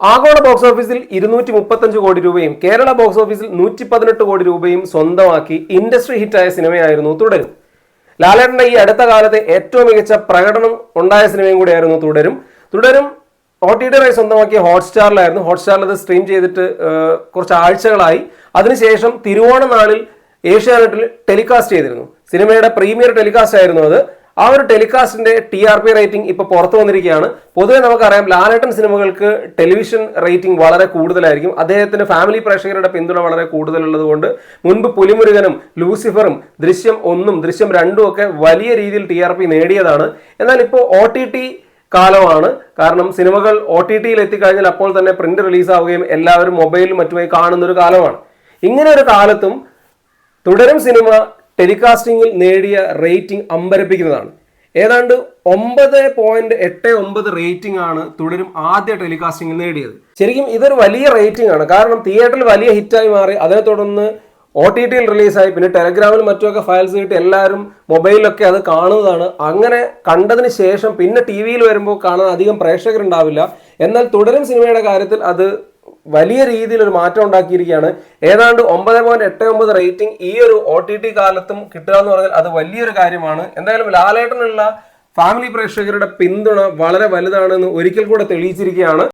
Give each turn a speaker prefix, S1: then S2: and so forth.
S1: ആഗോള ബോക്സ് ഓഫീസിൽ 235 കോടി രൂപയും കേരള ബോക്സ് ഓഫീസിൽ 118 കോടി രൂപയും സ്വന്തമാക്കി ഇൻഡസ്ട്രി ഹിറ്റായ സിനിമയായിരുന്നു തുടരും. ലാലേട്ടന്റെ ഈ അടുത്ത കാലത്തെ ഏറ്റവും മികച്ച പ്രകടനം ഉണ്ടായ സിനിമയും കൂടിയായിരുന്നു തുടരും OTT റൈറ്റ് സ്വന്തമാക്കിയ ഹോട്ട്സ്റ്റാറിലായിരുന്നു. ഹോട്ട്സ്റ്റാറിൽ അത് സ്ട്രീം ചെയ്തിട്ട് കുറച്ച് ആഴ്ചകളായി. അതിനുശേഷം തിരുവോണ നാളിൽ ഏഷ്യാനെറ്റിൽ ടെലികാസ്റ്റ് ചെയ്തിരുന്നു. സിനിമയുടെ പ്രീമിയർ ടെലികാസ്റ്റ് ആയിരുന്നു അത്. ആ ഒരു ടെലികാസ്റ്റിന്റെ TRP റേറ്റിംഗ് ഇപ്പൊ പുറത്തു വന്നിരിക്കുകയാണ്. പൊതുവെ നമുക്കറിയാം ലാലേട്ടൻ സിനിമകൾക്ക് ടെലിവിഷൻ റേറ്റിംഗ് വളരെ കൂടുതലായിരിക്കും. അദ്ദേഹത്തിന് ഫാമിലി പ്രേക്ഷകരുടെ പിന്തുണ വളരെ കൂടുതലുള്ളത് കൊണ്ട് മുൻപ് പുലിമുരുകനും ലൂസിഫറും ദൃശ്യം 1ഉം ദൃശ്യം 2ഉം ഒക്കെ വലിയ രീതിയിൽ TRP നേടിയതാണ്. എന്നാൽ ഇപ്പോൾ OTT കാലമാണ്. കാരണം സിനിമകൾ OTTയിൽ എത്തിക്കഴിഞ്ഞാൽ അപ്പോൾ തന്നെ പ്രിന്റ് റിലീസ് ആവുകയും എല്ലാവരും മൊബൈലിലും മറ്റുമായി കാണുന്ന ഒരു കാലമാണ്. ഇങ്ങനെ ഒരു കാലത്തും തുടരും സിനിമ ടെലികാസ്റ്റിംഗിൽ നേടിയ റേറ്റിംഗ് അമ്പരപ്പിക്കുന്നതാണ്. ഏതാണ്ട് 9.89 റേറ്റിംഗ് ആണ് തുടരും ആദ്യ ടെലികാസ്റ്റിംഗിൽ നേടിയത്. ശരിക്കും ഇതൊരു വലിയ റേറ്റിംഗ് ആണ്. കാരണം തിയേറ്ററിൽ വലിയ ഹിറ്റായി മാറി. അതിനെ തുടർന്ന് OTTയിൽ റിലീസായി. പിന്നെ ടെലഗ്രാമിൽ മറ്റുമൊക്കെ ഫയൽസ് കിട്ടി എല്ലാവരും മൊബൈലിലൊക്കെ അത് കാണുന്നതാണ്. അങ്ങനെ കണ്ടതിന് ശേഷം പിന്നെ TV-യിൽ വരുമ്പോൾ കാണാൻ അധികം പ്രേക്ഷകരുണ്ടാവില്ല. എന്നാൽ തുടരും സിനിമയുടെ കാര്യത്തിൽ അത് വലിയ രീതിയിൽ ഒരു മാറ്റം ഉണ്ടാക്കിയിരിക്കുകയാണ്. ഏതാണ്ട് 9.89 റേറ്റിംഗ് ഈ ഒരു OTT കാലത്തും കിട്ടുക എന്ന് പറഞ്ഞാൽ അത് വലിയൊരു കാര്യമാണ്. എന്തായാലും ലാലേട്ടനുള്ള ഫാമിലി പ്രേക്ഷകരുടെ പിന്തുണ വളരെ വലുതാണെന്ന് ഒരിക്കൽ കൂടെ തെളിയിച്ചിരിക്കുകയാണ്.